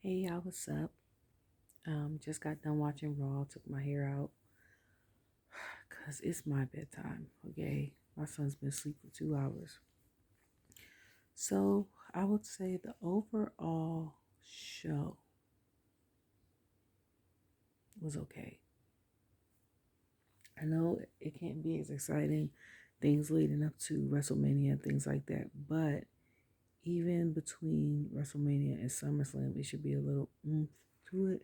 Hey, y'all, what's up? Just got done watching Raw, took my hair out because it's my bedtime, okay? My son's been asleep for 2 hours. So I would say the overall show was okay. I know it can't be as exciting, things leading up to WrestleMania and things like that, but even between WrestleMania and SummerSlam, it should be a little oomph to it.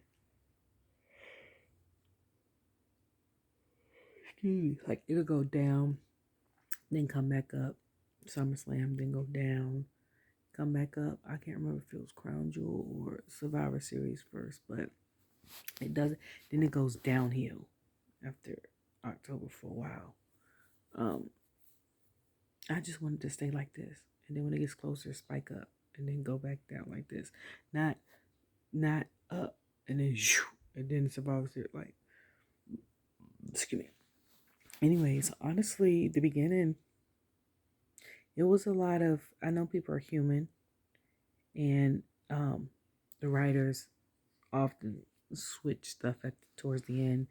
Like it'll go down, then come back up. SummerSlam, then go down, come back up. I can't remember if it was Crown Jewel or Survivor Series first, but it doesn't. Then it goes downhill after October for a while. Um, I just wanted to stay like this, and then when it gets closer, spike up, and then go back down like this, not up, and then shoo, and then Survivor Series like. Excuse me. Anyways, honestly, the beginning, it was a lot of. I know people are human, and the writers often switch stuff towards the end,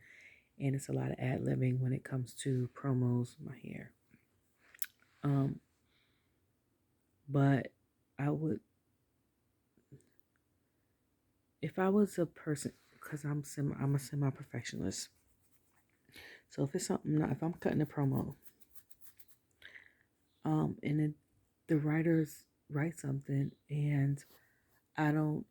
and it's a lot of ad-libbing when it comes to promos. My hair, um, but I would, if I was a person, because I'm a semi-perfectionist. So if it's something, if I'm cutting a promo, and the writers write something, and I don't,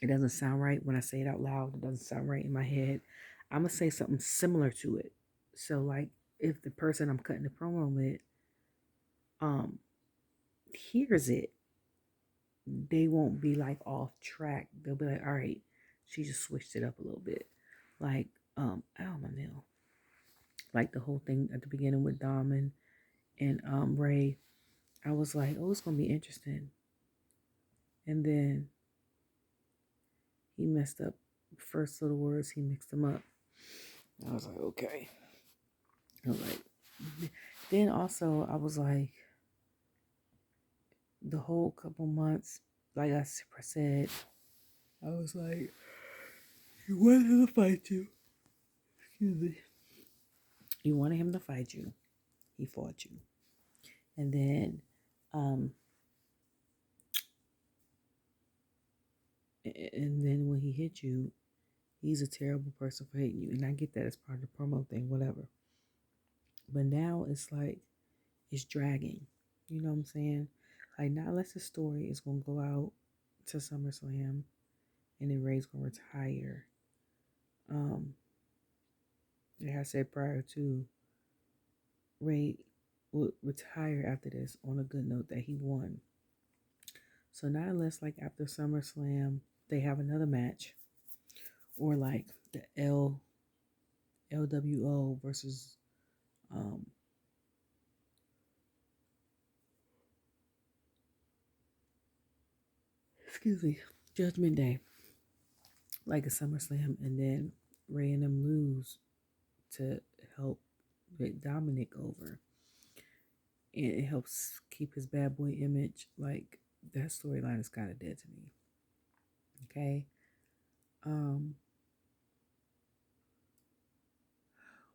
it doesn't sound right when I say it out loud. It doesn't sound right in my head. I'm gonna say something similar to it. So like, if the person I'm cutting the promo with, um, hears it, they won't be like off track. They'll be like, all right, she just switched it up a little bit. Like, ow, my nail. Like the whole thing at the beginning with Dom and Ray. I was like, oh, it's gonna be interesting. And then he messed up first little words, he mixed them up. I was like, okay. I was like, then also I was like, the whole couple months, like I said, I was like, you wanted him to fight you. Excuse me. You wanted him to fight you. He fought you. And then, when he hit you, he's a terrible person for hating you. And I get that as part of the promo thing, whatever. But now it's like, it's dragging. You know what I'm saying? Like, not unless the story is going to go out to SummerSlam and then Ray's going to retire. Like I said prior to, Ray would retire after this on a good note that he won. So not unless like after SummerSlam they have another match, or like the LWO versus excuse me, Judgment Day, like a SummerSlam, and then Ray and them lose to help get Dominik over, and it helps keep his bad boy image. Like, that storyline is kind of dead to me. Okay.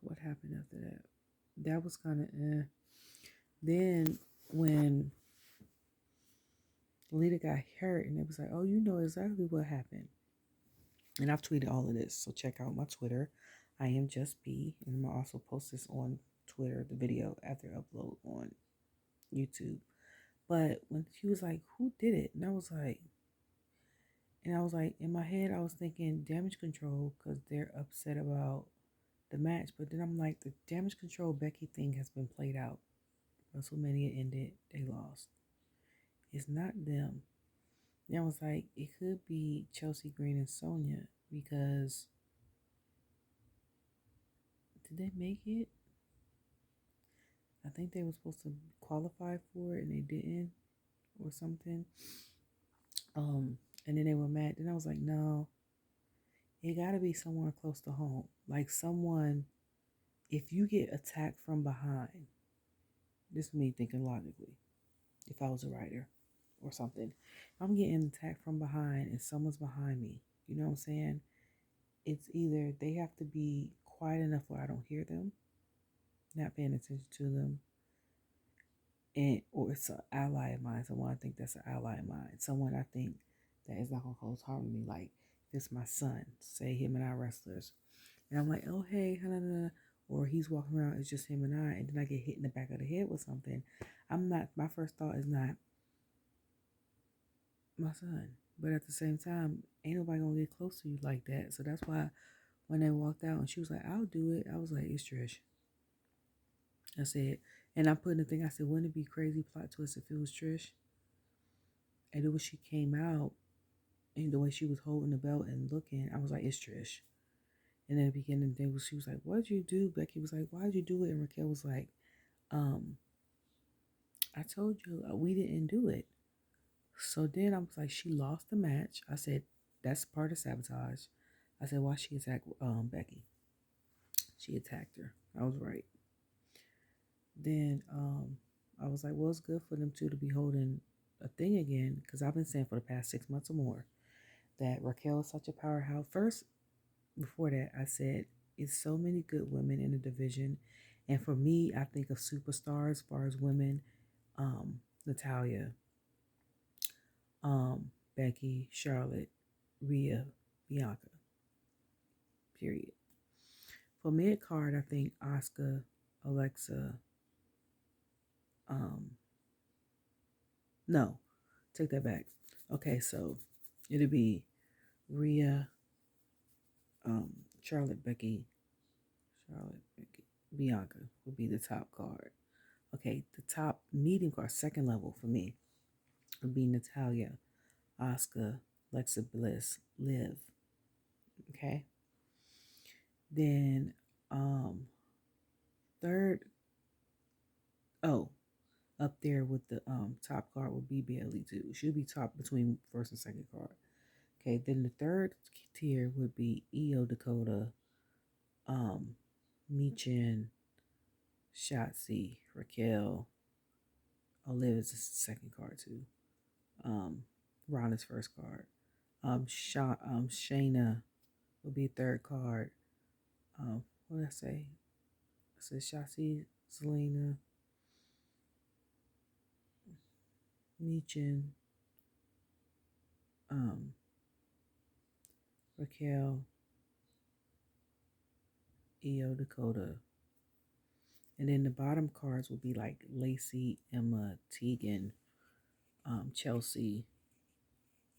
What happened after that? That was kind of Then when Lita got hurt, and it was like, oh, you know exactly what happened. And I've tweeted all of this, so check out my Twitter, IAmJustBee, and I'm gonna also post this on Twitter, the video after upload on YouTube. But when she was like, who did it? And I was like, in my head, I was thinking Damage Control because they're upset about the match. But then I'm like, the Damage Control Becky thing has been played out. WrestleMania ended, they lost. It's not them. And I was like, it could be Chelsea Green and Sonya, because did they make it? I think they were supposed to qualify for it and they didn't, or something. And then they were mad. Then I was like, no, it gotta be somewhere close to home. Like someone, if you get attacked from behind, this is me thinking logically, if I was a writer. or something. I'm getting attacked from behind and someone's behind me. You know what I'm saying? It's either they have to be quiet enough where I don't hear them, not paying attention to them, and or it's an ally of mine. Someone I think that's an ally of mine. Someone I think that is not gonna cause harm to me. Like if it's my son, say him and I wrestlers, and I'm like, oh hey, or he's walking around, it's just him and I, and then I get hit in the back of the head with something. I'm not. My first thought is not my son, but at the same time, ain't nobody gonna get close to you like that. So that's why when they walked out and she was like, I'll do it. I was like, it's Trish. I said, and I put in the thing. I said, wouldn't it be crazy plot twist if it was Trish? And the way she came out and the way she was holding the belt and looking, I was like, it's Trish. And then at the beginning, she was like, what'd you do? Becky was like, why'd you do it? And Raquel was like, um, I told you we didn't do it. So then I was like, she lost the match. I said, that's part of sabotage. I said, why she attacked Becky? She attacked her. I was right. Then I was like, well, it's good for them two to be holding a thing again, because I've been saying for the past 6 months or more that Raquel is such a powerhouse. First, before that, I said it's so many good women in the division, and for me, I think of superstars as far as women, Natalya, Becky, Charlotte, Rhea, Bianca. Period. For mid card, I think Asuka, Alexa. No, take that back. Okay, so it'll be Rhea, Charlotte, Becky, Bianca would be the top card. Okay, the top medium card, second level for me, would be Natalya, Asuka, Alexa Bliss, Liv. Okay. Then third, oh, up there with the top card would be Bailey too. She'll be top between first and second card. Okay, then the third tier would be Io Dakota, Michin, Shotzi, Raquel. Liv is the second card too. Ronda's first card. Shayna will be third card. What did I say? I said Shotzi, Selena, Michin, Raquel, Io Dakota. And then the bottom cards will be like Lacey, Emma, Tegan, Chelsea,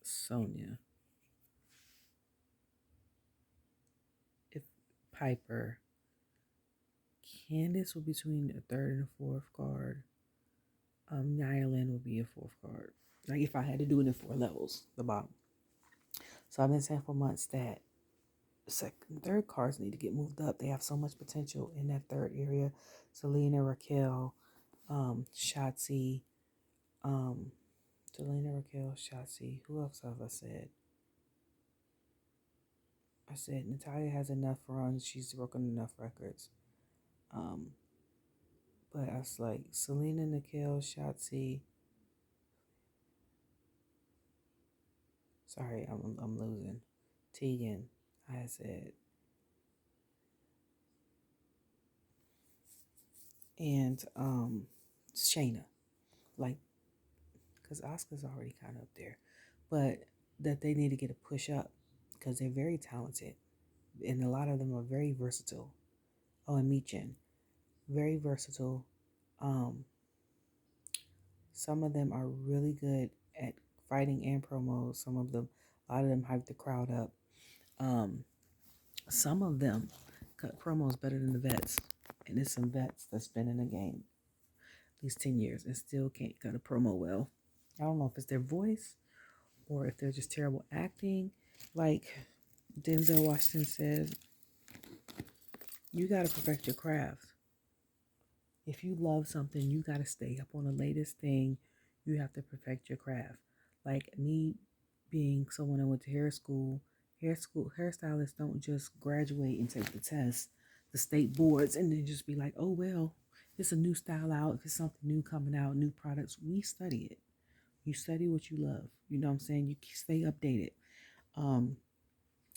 Sonia, if Piper, Candice will be between the third and the fourth card. Nyland will be a fourth card. Like if I had to do it in 4 levels, the bottom. So I've been saying for months that second, third cards need to get moved up. They have so much potential in that third area. Selena, Raquel, Shotzi, Selena, Raquel, Shotzi. Who else have I said? I said Natalya has enough runs. She's broken enough records. But I was like Selena, Raquel, Shotzi. Sorry, I'm losing. Tegan, I said. And Shayna. Like, because Asuka's already kind of up there. But that they need to get a push up because they're very talented. And a lot of them are very versatile. Oh, and Michin. Very versatile. Some of them are really good at fighting and promos. A lot of them hype the crowd up. Some of them cut promos better than the vets. And there's some vets that's been in the game at least 10 years and still can't cut a promo well. I don't know if it's their voice or if they're just terrible acting. Like Denzel Washington said, you got to perfect your craft. If you love something, you got to stay up on the latest thing. You have to perfect your craft. Like me being someone that went to hairstylists don't just graduate and take the test, the state boards, and then just be like, oh, well, it's a new style out. If it's something new coming out, new products, we study it. You study what you love. You know what I'm saying? You stay updated. Um,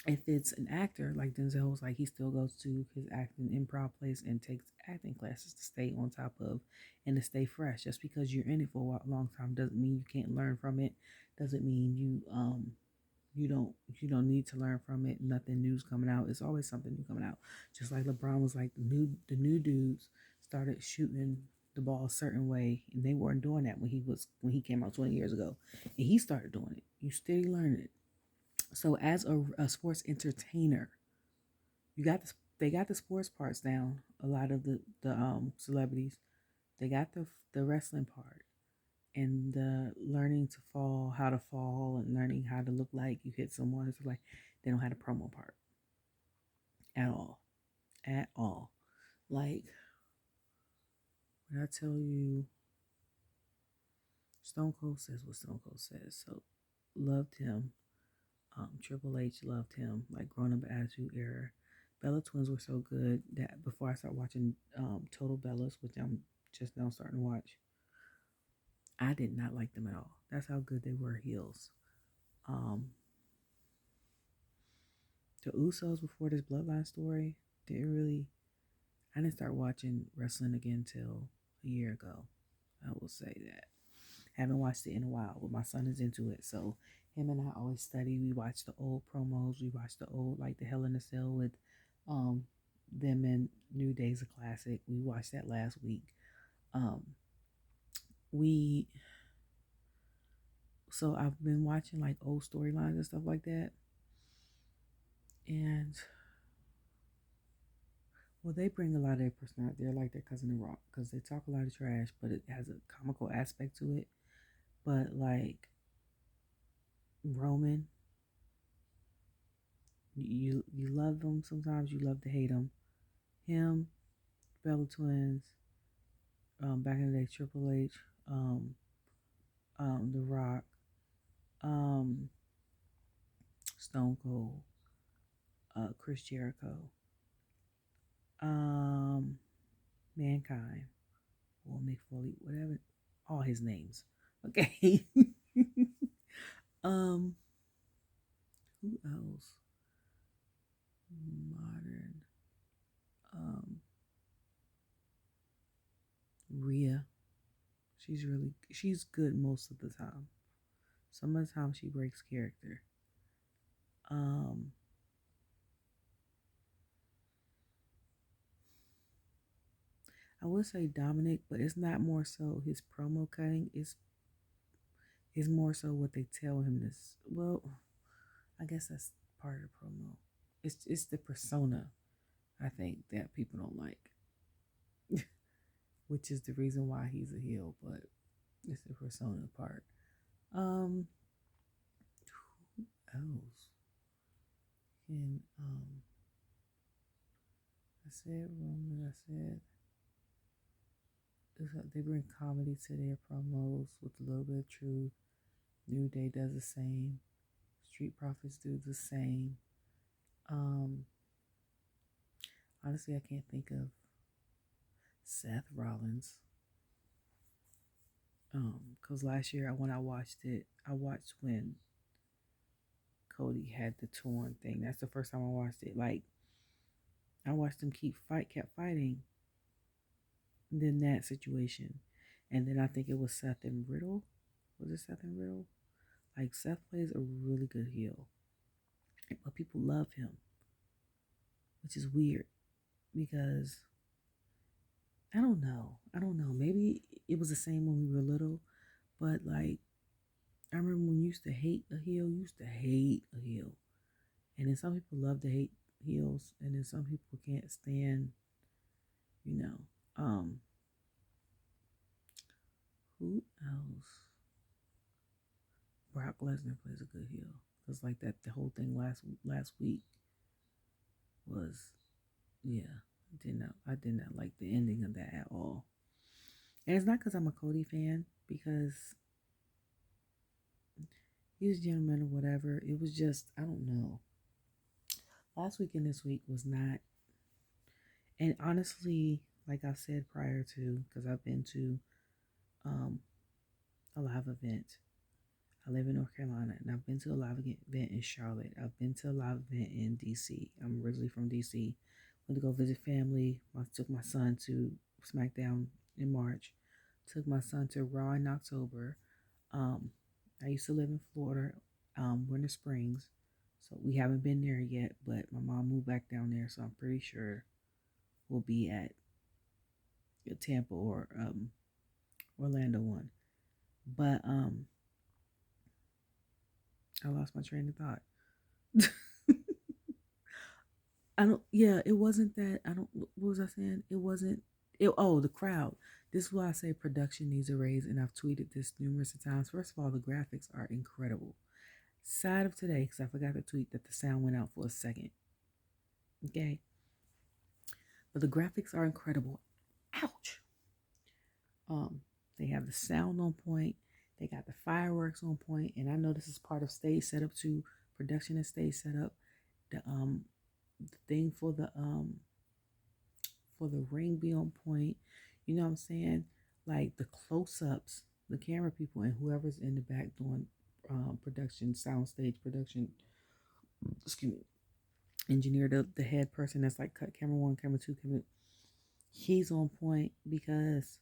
if it's an actor, like Denzel was like, he still goes to his acting improv place and takes acting classes to stay on top of and to stay fresh. Just because you're in it for a long time doesn't mean you can't learn from it. Doesn't mean you don't need to learn from it. Nothing new's coming out. It's always something new coming out. Just like LeBron was like, the new dudes started shooting the ball a certain way, and they weren't doing that when he came out 20 years ago, and he started doing it. You steady learning it. So as a sports entertainer, they got the sports parts down. A lot of the celebrities, they got the wrestling part and the learning to fall, how to fall, and learning how to look like you hit someone. It's like they don't have the promo part at all, at all. Like when I tell you, Stone Cold says what Stone Cold says. So loved him. Triple H loved him. Like growing up Attitude Era. Bella Twins were so good that before I start watching Total Bellas, which I'm just now starting to watch, I did not like them at all. That's how good they were heels. Um, the Usos before this Bloodline story didn't really. I didn't start watching wrestling again till a year ago. I will say that. Haven't watched it in a while, but my son is into it, so him and I always study. We watch the old promos. We watch the old, like the Hell in a Cell with um them and New Day's a classic. We watched that last week. Um, we so I've been watching like old storylines and stuff like that, and well, they bring a lot of their personality. They're like their cousin The Rock because they talk a lot of trash, but it has a comical aspect to it. But like Roman, you love them sometimes. You love to hate them. Him, Bella Twins, back in the day, Triple H, um, The Rock, um, Stone Cold, Chris Jericho, um, Mankind, or Mick Foley, whatever, all his names. Okay. um, who else? Modern. Um, Rhea. She's good most of the time. Some of the time she breaks character. Um, I would say Dominik, but it's not more so his promo cutting. It's more so what they tell him this. Well, I guess that's part of the promo. It's the persona I think that people don't like, which is the reason why he's a heel. But it's the persona part. Um, who else? And I said Roman. I said they bring comedy to their promos with a little bit of truth. New Day does the same. Street Profits do the same. Um, Honestly, I can't think of Seth Rollins. Cause last year when I watched it, I watched when Cody had the torn thing. That's the first time I watched it. Like I watched him kept fighting. And then that situation, and then I think it was Seth and Riddle. Was it Seth and Riddle? Like Seth plays a really good heel, but people love him, which is weird because I don't know. I don't know. Maybe it was the same when we were little, but like I remember when you used to hate a heel, you used to hate a heel. And then some people love to hate heels, and then some people can't stand, you know. Who else? Brock Lesnar plays a good heel. Cause like that, the whole thing last week was, yeah, I did not like the ending of that at all. And it's not because I'm a Cody fan, because he's a gentleman or whatever. It was just, I don't know. Last week and this week was not, and honestly, like I said prior to, because I've been to a live event, I live in North Carolina, and I've been to a live event in Charlotte. I've been to a live event in DC. I'm originally from DC. Went to go visit family. I took my son to SmackDown in March. Took my son to Raw in October. Um, I used to live in Florida, Winter Springs. So we haven't been there yet, but my mom moved back down there, so I'm pretty sure we'll be at Tampa or Orlando one. But I lost my train of thought. I don't. Yeah, it wasn't that. I don't. What was I saying? It wasn't. Oh, the crowd. This is why I say production needs a raise, and I've tweeted this numerous times. First of all, the graphics are incredible. Side of today, because I forgot to tweet that the sound went out for a second. Okay, but the graphics are incredible. Ouch. Um, they have the sound on point. They got the fireworks on point, and I know this is part of stage setup too. Production and stage setup. The thing for the ring be on point. You know what I'm saying? Like the close-ups, the camera people, and whoever's in the back doing production, sound stage production. Excuse me, engineer, the head person that's like cut camera one, camera two, camera. He's on point because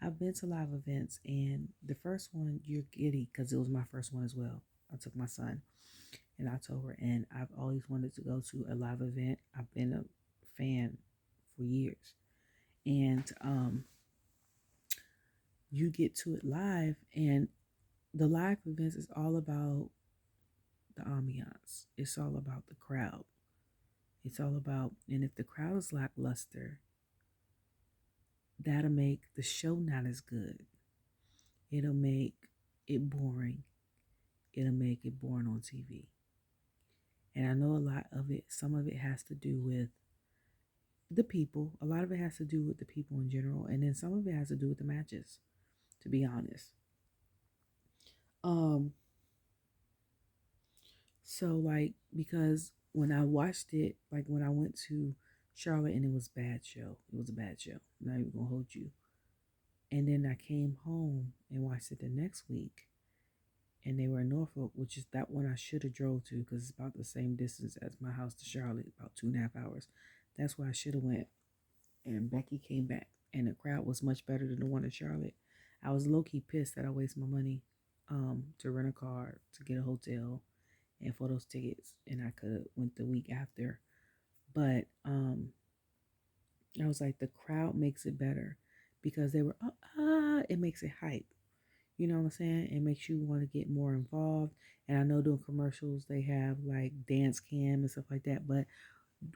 I've been to live events, and the first one you're giddy because it was my first one as well. I took my son in October, and I've always wanted to go to a live event. I've been a fan for years, and you get to it live, and the live events is all about the ambiance. It's all about the crowd. It's all about, and if the crowd is lackluster, that'll make the show not as good. It'll make it boring. It'll make it boring on TV. And I know a lot of it, some of it has to do with the people. A lot of it has to do with the people in general. And then some of it has to do with the matches, to be honest. So like, because when I watched it, like when I went to Charlotte, and it was a bad show. It was a bad show. I'm not even gonna hold you. And then I came home and watched it the next week, and they were in Norfolk, which is that one I should have drove to because it's about the same distance as my house to Charlotte, about 2.5 hours. That's where I should have went. And Becky came back, and the crowd was much better than the one in Charlotte. I was low key pissed that I wasted my money to rent a car, to get a hotel, and for those tickets, and I could have went the week after. But I was like, the crowd makes it better because they were it makes it hype. You know what I'm saying? It makes you want to get more involved. And I know doing commercials, they have like dance cam and stuff like that. But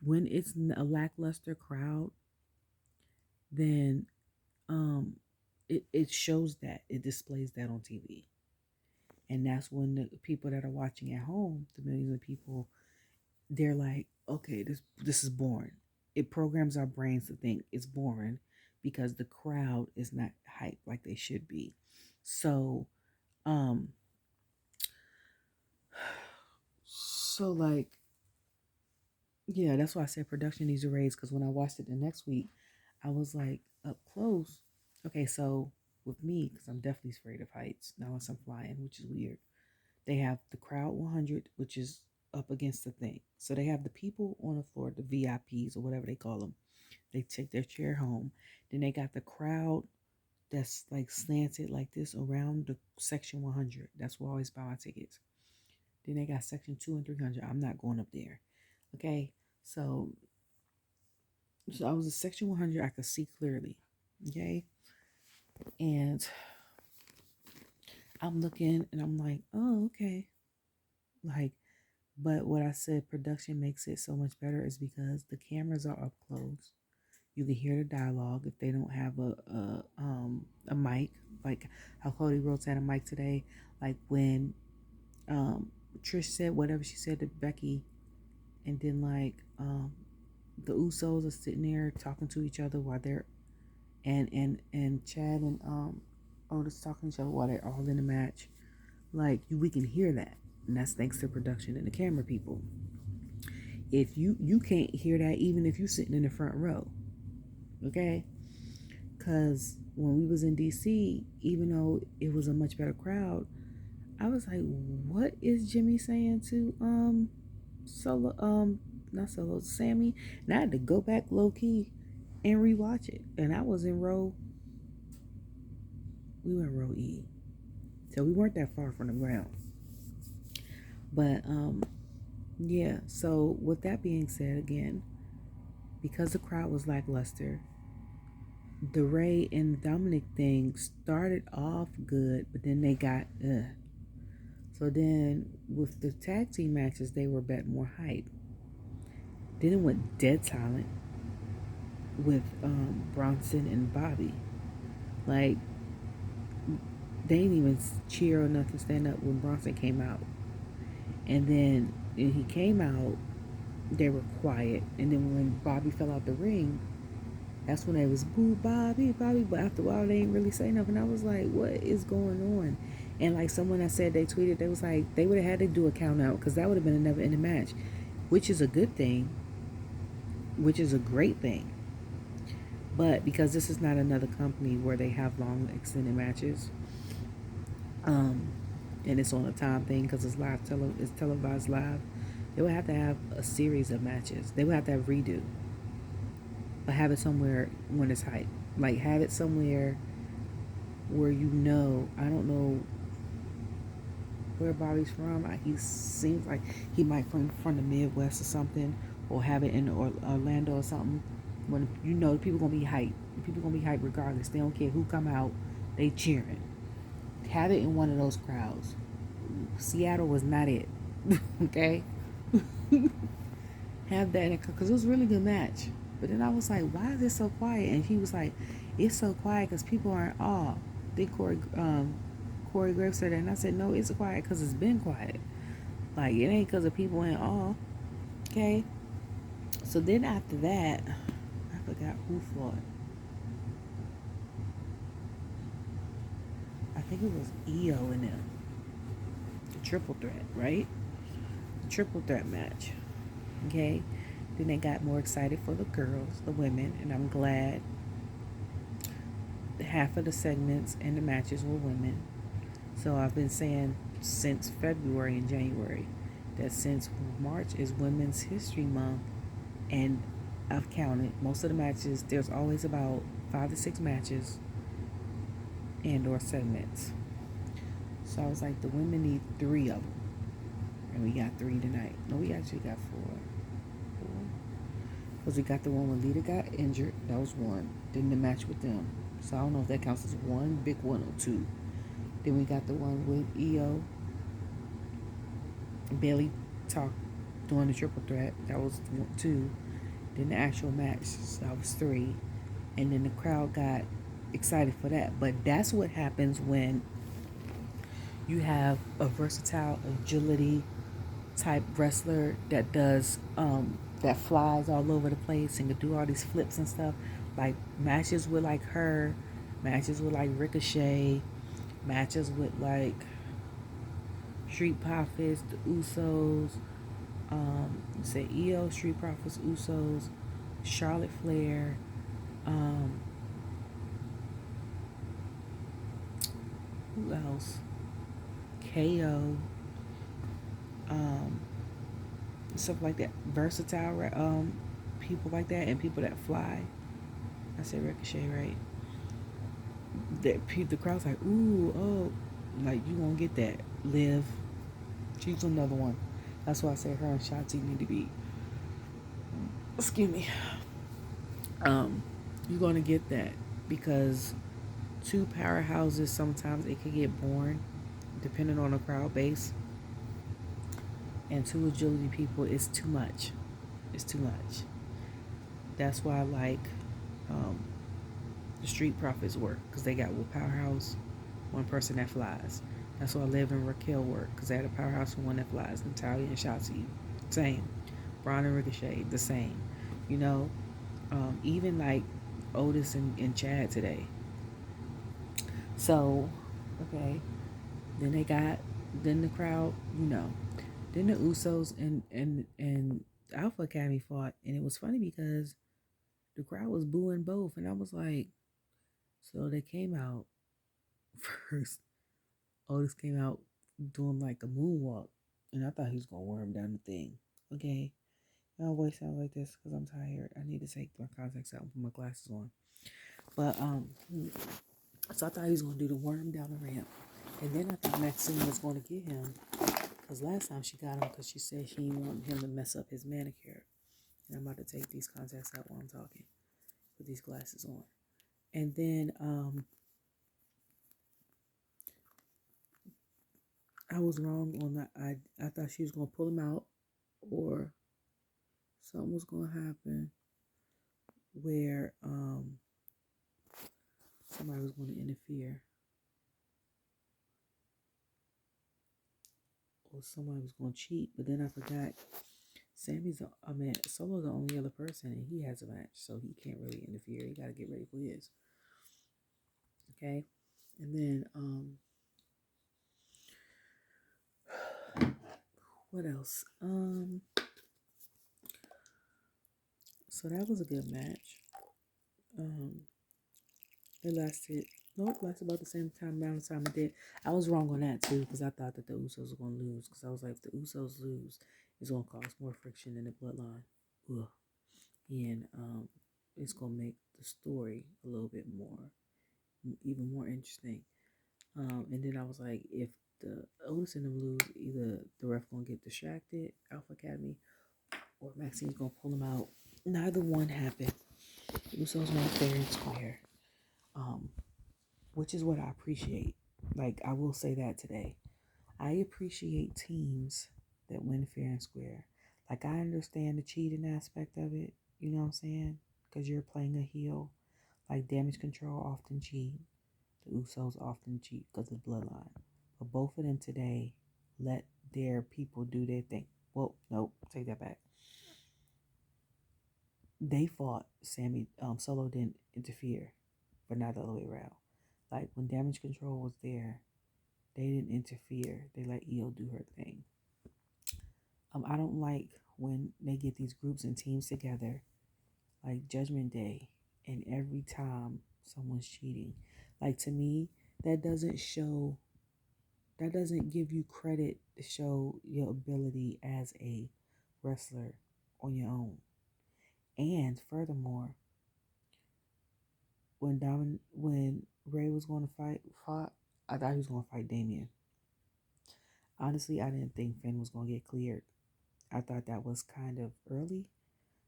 when it's a lackluster crowd, then it shows that, it displays that on TV. And that's when the people that are watching at home, the millions of people, they're like, okay, this is boring. It programs our brains to think it's boring because the crowd is not hyped like they should be. So, so like, yeah, that's why I said production needs a raise, because when I watched it the next week, I was like up close. Okay, so with me, because I'm definitely afraid of heights, now unless I'm flying, which is weird. They have the crowd 100, which is up against the thing. So they have the people on the floor, the VIPs or whatever they call them. They take their chair home. Then they got the crowd that's like slanted like this around the section 100. That's where I always buy my tickets. Then they got section 2 and 300. I'm not going up there. Okay, so I was in section 100. I could see clearly. Okay, and I'm looking and I'm like, oh, okay. Like, but what I said, production makes it so much better is because the cameras are up close. You can hear the dialogue if they don't have a mic, like how Cody Rhodes had a mic today. Like when Trish said whatever she said to Becky, and then like the Usos are sitting there talking to each other while they're and Chad and Otis talking to each other while they're all in the match. Like we can hear that, and that's thanks to production and the camera people. If you can't hear that even if you're sitting in the front row, okay? Because when we was in DC, even though it was a much better crowd, I was like, what is Jimmy saying to Solo not Solo, Sammy? And I had to go back low key and rewatch it. And I was in we were in row E. So we weren't that far from the ground. But yeah, so with that being said, again, because the crowd was lackluster, the Ray and Dominik thing started off good, but then they got So then with the tag team matches, they were a bit more hype. Then it went dead silent with Bronson and Bobby. Like, they didn't even cheer or nothing, stand up when Bronson came out. And then when he came out, they were quiet. And then when Bobby fell out the ring, that's when they was boo Bobby, Bobby. But after a while, they didn't really say nothing. I was like, what is going on? And like someone that said, they tweeted, they was like, they would have had to do a count out because that would have been a never ending match, which is a good thing, which is a great thing. But because this is not another company where they have long extended matches, and it's on a time thing because it's it's televised live, they would have to have a series of matches. They would have to have redo, but have it somewhere when it's hype. Like have it somewhere where I don't know where Bobby's from. He seems like he might from the Midwest or something, or have it in Orlando or something. When people gonna be hyped. People gonna be hyped regardless. They don't care who come out. They cheering. Have it in one of those crowds. Seattle was not it. Okay. Have that because it was a really good match. But then I was like, why is it so quiet? And he was like, it's so quiet because people are in awe. Then Corey Graves said that, and I said, no, it's quiet because it's been quiet. Like, it ain't because of people in awe. Okay? So then after that, I forgot who fought. I think it was EO and them. The triple threat, right? The triple threat match. Okay? Then they got more excited for the girls, the women, and I'm glad half of the segments and the matches were women. So I've been saying since February and January that since March is Women's History Month, and I've counted most of the matches, there's always about 5 to 6 matches and or segments. So I was like, the women need 3 of them, and we got 3 tonight. No, we actually got 4. Because we got the one when Lita got injured. That was 1. Then the match with them. So I don't know if that counts as 1 big one or 2. Then we got the one with EO. Bailey talked during the triple threat. That was 2. Then the actual match. So that was 3. And then the crowd got excited for that. But that's what happens when you have a versatile agility type wrestler that does that flies all over the place and can do all these flips and stuff. Like matches with like her, matches with like Ricochet, matches with like Street Profits, the Usos, say EO, Street Profits, Usos, Charlotte Flair, who else? KO, stuff like that. Versatile, people like that, and people that fly. I said Ricochet, right? The crowd's like, ooh, oh, like you won't get that. Liv, she's another one. That's why I say her and Shotzi need to be. Excuse me. You're gonna get that because 2 powerhouses sometimes it can get boring, depending on the crowd base. And 2 agility people is too much. It's too much. That's why I like the Street Profits work because they got one powerhouse, one person that flies. That's why Liv and Raquel work because they had a powerhouse and one that flies. Natalia and Shotzi, same. Braun and Ricochet, the same. You know, even like Otis and Chad today. So, okay. Then the crowd, then the Usos and Alpha Academy fought, and it was funny because the crowd was booing both, and I was like, so they came out first. Otis came out doing like a moonwalk, and I thought he was gonna worm down the thing. Okay, my voice sounds like this because I'm tired. I need to take my contacts out and put my glasses on. But so I thought he was gonna do the worm down the ramp, and then I thought Maxine was gonna get him because last time she got him because she said she didn't want him to mess up his manicure. And I'm about to take these contacts out while I'm talking with these glasses on. And then I was wrong on that. I thought she was gonna pull him out, or something was gonna happen where somebody was gonna interfere, or somebody was gonna cheat. But then I forgot Solo's the only other person, and he has a match, so he can't really interfere. He gotta get ready for his. Okay, and then what else? So that was a good match. Um, it lasted. No, it lasted about the same amount of time it did. I was wrong on that too because I thought that the Usos were gonna lose. Because I was like, if the Usos lose, it's gonna cause more friction in the bloodline. Ugh. And it's gonna make the story a little bit more, even more interesting. And then I was like, if the Otis and them lose, either the ref gonna get distracted, Alpha Academy, or Maxine's gonna pull him out. Neither one happened. The Usos made fair and square, which is what I appreciate. Like, I will say that today. I appreciate teams that win fair and square. Like, I understand the cheating aspect of it, you know what I'm saying? Because you're playing a heel. Like, Damage Control often cheat. The Usos often cheat because of bloodline. But both of them today let their people do their thing. Well, nope, take that back. They fought Solo didn't interfere, but not the other way around. Like, when Damage Control was there, they didn't interfere. They let Io do her thing. I don't like when they get these groups and teams together, like Judgment Day, and every time someone's cheating. Like, to me, that doesn't give you credit to show your ability as a wrestler on your own. And furthermore, when Ray was going to fought, I thought he was going to fight Damien. Honestly, I didn't think Finn was going to get cleared. I thought that was kind of early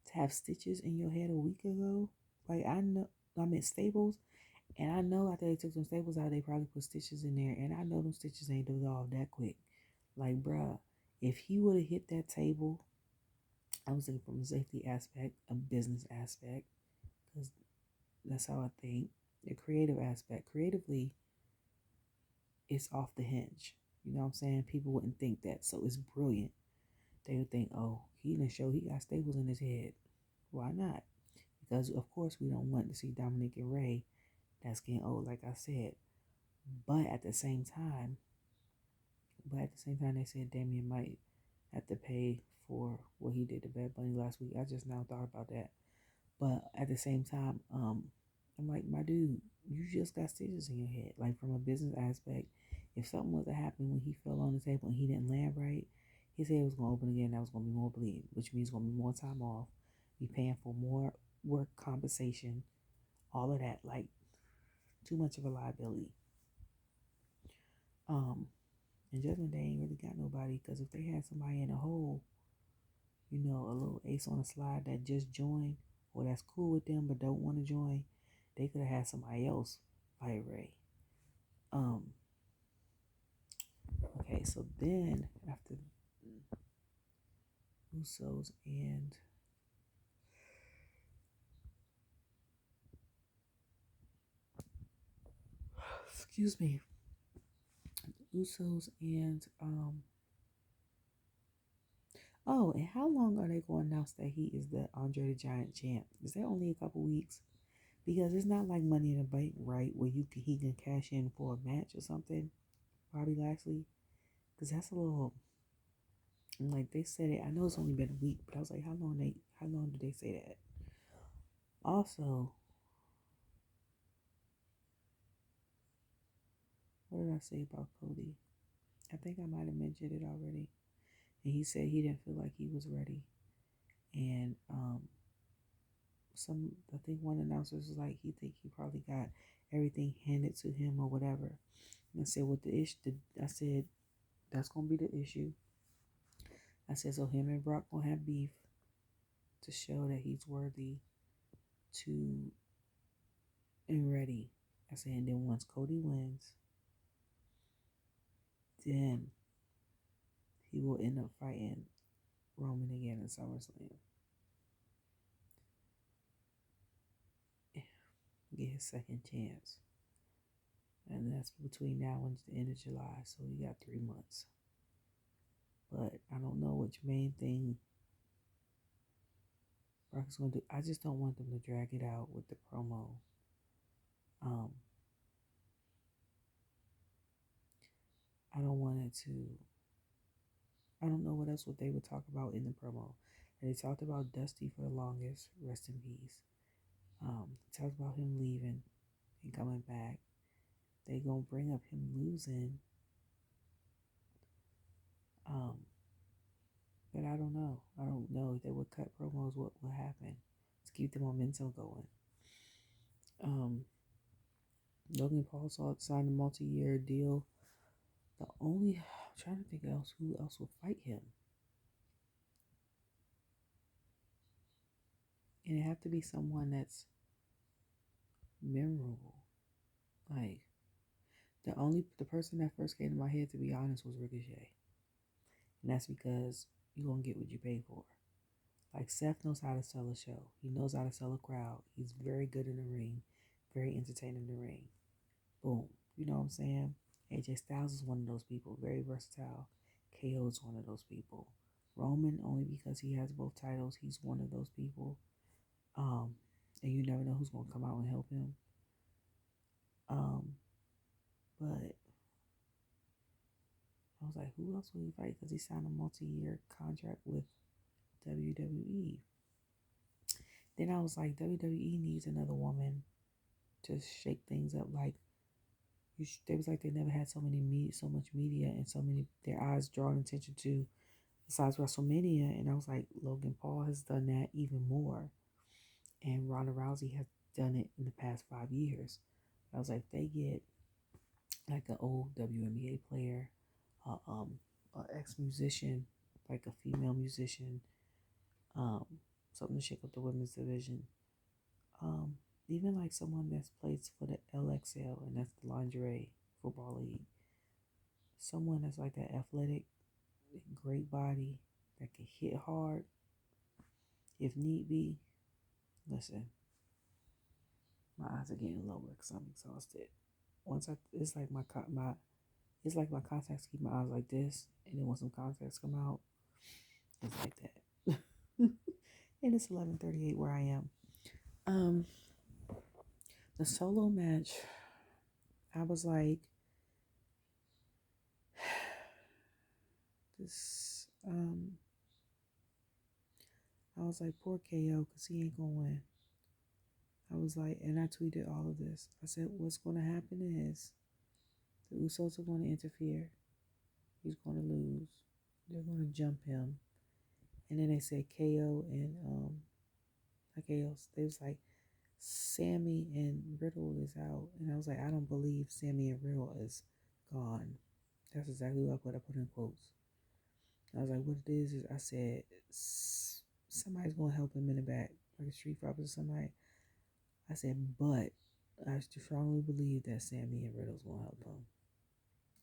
to have stitches in your head a week ago. Like, I'm at Staples, and I know after they took some staples out, they probably put stitches in there, and I know them stitches ain't dissolved that quick. Like, bruh, if he would have hit that table, I was thinking from a safety aspect, a business aspect, because that's how I think. The creative aspect, creatively, it's off the hinge. You know what I'm saying? People wouldn't think that, so it's brilliant. They would think, oh, he didn't show he got staples in his head. Why not? Because of course we don't want to see Dominik and Ray that's getting old, like I said. But at the same time, they said Damien might have to pay for what he did to Bad Bunny last week. I just now thought about that. But at the same time, I'm like, my dude, you just got stitches in your head. Like, from a business aspect, if something was to happen when he fell on the table and he didn't land right, his head was going to open again. That was going to be more bleeding, which means going to be more time off, be paying for more work compensation, all of that. Like, too much of a liability. And Judgment Day ain't really got nobody, because if they had somebody in a hole, a little ace on a slide that just joined, or that's cool with them but don't want to join, they could have had somebody else fight Ray. Okay, so then after Usos and excuse me, Usos and oh, and how long are they going to announce that he is the Andre the Giant champ? Is that only a couple weeks? Because it's not like Money in the Bank, right? Where he can cash in for a match or something, Bobby Lashley. Because that's a little, like, they said it. I know it's only been a week, but I was like, how long did they say that? Also, what did I say about Cody? I think I might have mentioned it already. And he said he didn't feel like he was ready. And I think one announcer was like, he think he probably got everything handed to him or whatever. And I said, what the issue? I said, that's gonna be the issue. I said, so him and Brock gonna have beef to show that he's worthy to and ready. I said, and then once Cody wins, then he will end up fighting Roman again in SummerSlam. Get his second chance. And that's between now and the end of July, so we got 3 months. But I don't know which main thing Brock is going to do. I just don't want them to drag it out with the promo. I don't want it to. I don't know what else they would talk about in the promo. And they talked about Dusty for the longest. Rest in peace. Talked about him leaving and coming back. They gonna bring up him losing. But I don't know. I don't know if they would cut promos. What will happen to keep the momentum going? Logan Paul signed a multi-year deal. I'm trying to think else who else will fight him. And it have to be someone that's memorable. Like the person that first came to my head, to be honest, was Ricochet. And that's because you're gonna get what you pay for. Like Seth knows how to sell a show. He knows how to sell a crowd. He's very good in the ring, very entertaining in the ring. Boom. You know what I'm saying? AJ Styles is one of those people, very versatile. KO is one of those people. Roman, only because he has both titles, he's one of those people. And you never know who's gonna come out and help him. But I was like, who else will he fight? Because he signed a multi-year contract with WWE. Then I was like, WWE needs another woman to shake things up. Like, they was like they never had so much media, and so many their eyes drawing attention to besides WrestleMania. And I was like, Logan Paul has done that even more, and Ronda Rousey has done it in the past 5 years. I was like, they get like an old WNBA player, an ex-musician, like a female musician, something to shake up the women's division. Even like someone that's plays for the LXL, and that's the lingerie football league. Someone that's like that athletic, great body, that can hit hard if need be. Listen, my eyes are getting lower because I'm exhausted. It's like my contacts keep my eyes like this, and then when some contacts come out, it's like that. And it's 11:38 where I am. The solo match, I was like, this. I was like, poor KO, because he ain't gonna win. I was like, and I tweeted all of this. I said, what's going to happen is the Usos are going to interfere. He's going to lose. They're going to jump him. And then they said KO and, like else, they was like, Sammy and Riddle is out. And I was like, I don't believe Sammy and Riddle is gone. That's exactly what I put in quotes. I was like, what it is I said, somebody's going to help him in the back, like a street fighter or somebody. I said, but I strongly believe that Sammy and Riddle's going to help him.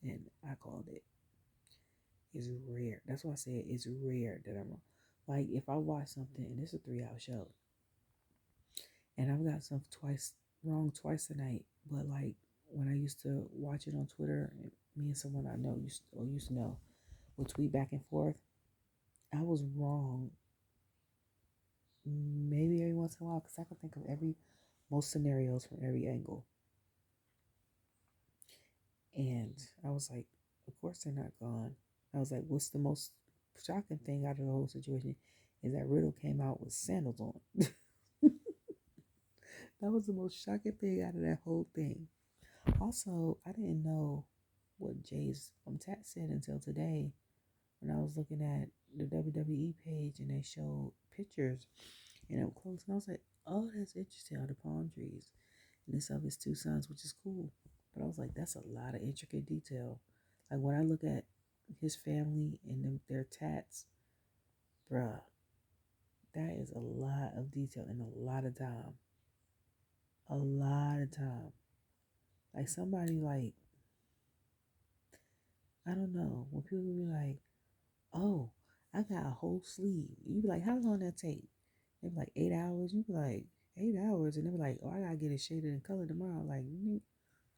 And I called it. It's rare. That's why I said it's rare that I'm wrong. Like, if I watch something, and it's a 3-hour show, and I've got something wrong twice tonight, but like, when I used to watch it on Twitter, and me and someone I know used to know, would tweet back and forth, I was wrong maybe every once in a while, because I can think of most scenarios from every angle. And I was like, of course they're not gone. I was like, what's the most shocking thing out of the whole situation is that Riddle came out with sandals on. That was the most shocking thing out of that whole thing. Also, I didn't know what Jay's Tat said until today when I was looking at the WWE page and they showed pictures and up close, and I was like, oh, that's interesting, all the palm trees. And it's of his two sons, which is cool. But I was like, that's a lot of intricate detail. Like when I look at his family and their tats, bruh, that is a lot of detail and a lot of time. A lot of time. Like somebody like, I don't know, when people be like, oh, I got a whole sleeve. You be like, how long that take? They be like 8 hours. You be like, 8 hours? And they be like, oh, I gotta get it shaded in color tomorrow. Like,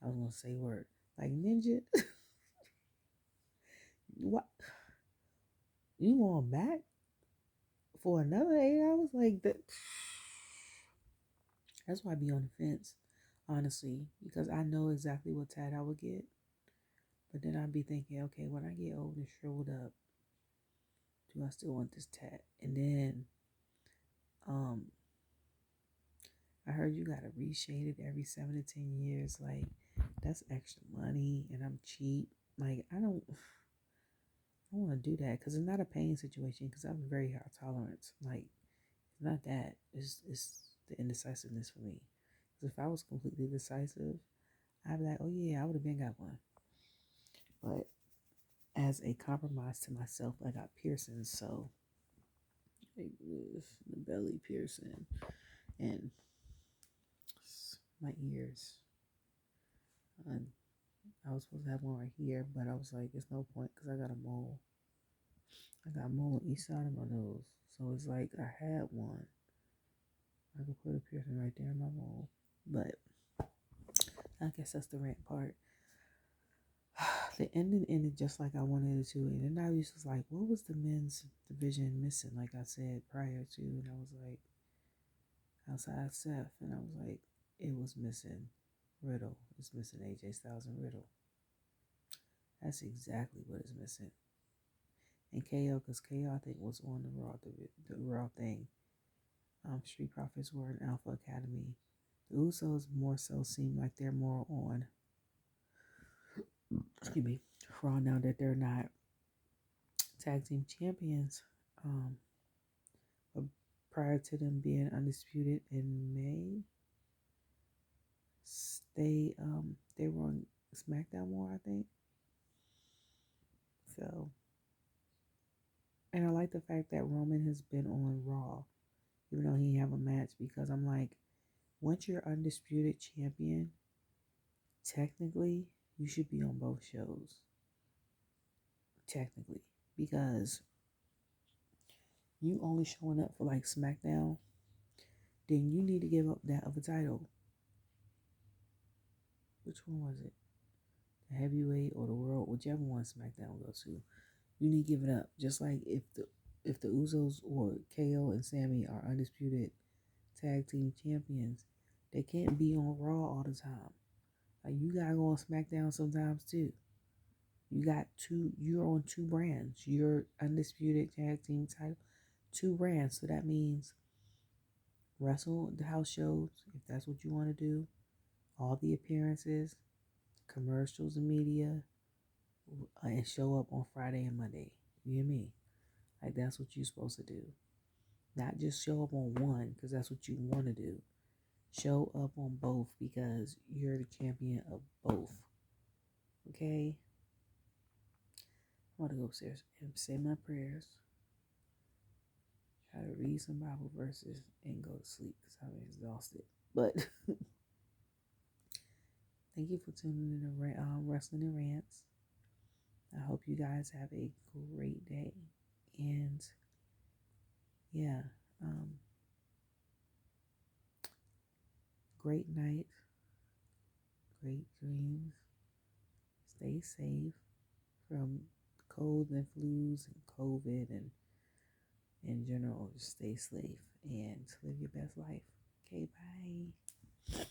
I was gonna say word. Like ninja. What? You going back for another 8 hours? Like that. That's why I be on the fence, honestly, because I know exactly what tat I would get. But then I'd be thinking, okay, when I get old and shriveled up, do I still want this tat? And then, um, I heard you gotta reshade it every 7 to 10 years. Like, that's extra money, and I'm cheap. Like, I don't want to do that because it's not a pain situation. Because I'm very high tolerance. Like, it's not that. It's the indecisiveness for me. Because if I was completely decisive, I'd be like, oh yeah, I would have been got one. But as a compromise to myself, I got piercings. So like this, the belly piercing and my ears. And I was supposed to have one right here, but I was like, it's no point because I got a mole. I got a mole on each side of my nose. So it's like I had one. I could put a piercing right there in my mole. But I guess that's the rant part. The ending ended just like I wanted it to. And then I was just like, what was the men's division missing? Like I said prior to. And I was like, outside Seth. And I was like, it was missing Riddle. It's missing AJ Styles and Riddle. That's exactly what is missing. And KO, because KO I think was on the Raw thing. Street Profits were in Alpha Academy. The Usos more so seem like they're more on, excuse me, Raw now that they're not tag team champions. But prior to them being undisputed in May, they were on SmackDown more, I think. So, and I like the fact that Roman has been on Raw, even though he have a match, because I'm like, once you're undisputed champion, technically you should be on both shows. Technically, because you only showing up for like SmackDown, then you need to give up that other title. Which one was it? The heavyweight or the world, whichever one SmackDown goes to. You need to give it up. Just like if the Usos or KO and Sammy are undisputed tag team champions, they can't be on Raw all the time. Like you gotta go on SmackDown sometimes too. You're on two brands. You're undisputed tag team title, two brands. So that means wrestle the house shows if that's what you want to do, all the appearances, commercials and media, and show up on Friday and Monday. You hear me? Like that's what you're supposed to do. Not just show up on one because that's what you want to do. Show up on both because you're the champion of both. Okay? I'm going to go upstairs and say my prayers. Try to read some Bible verses and go to sleep because I'm exhausted. But thank you for tuning in to Wrestling and Rants. I hope you guys have a great day. And yeah, great night, great dreams. Stay safe from colds and flus and COVID and in general. Just stay safe and live your best life. Okay, bye.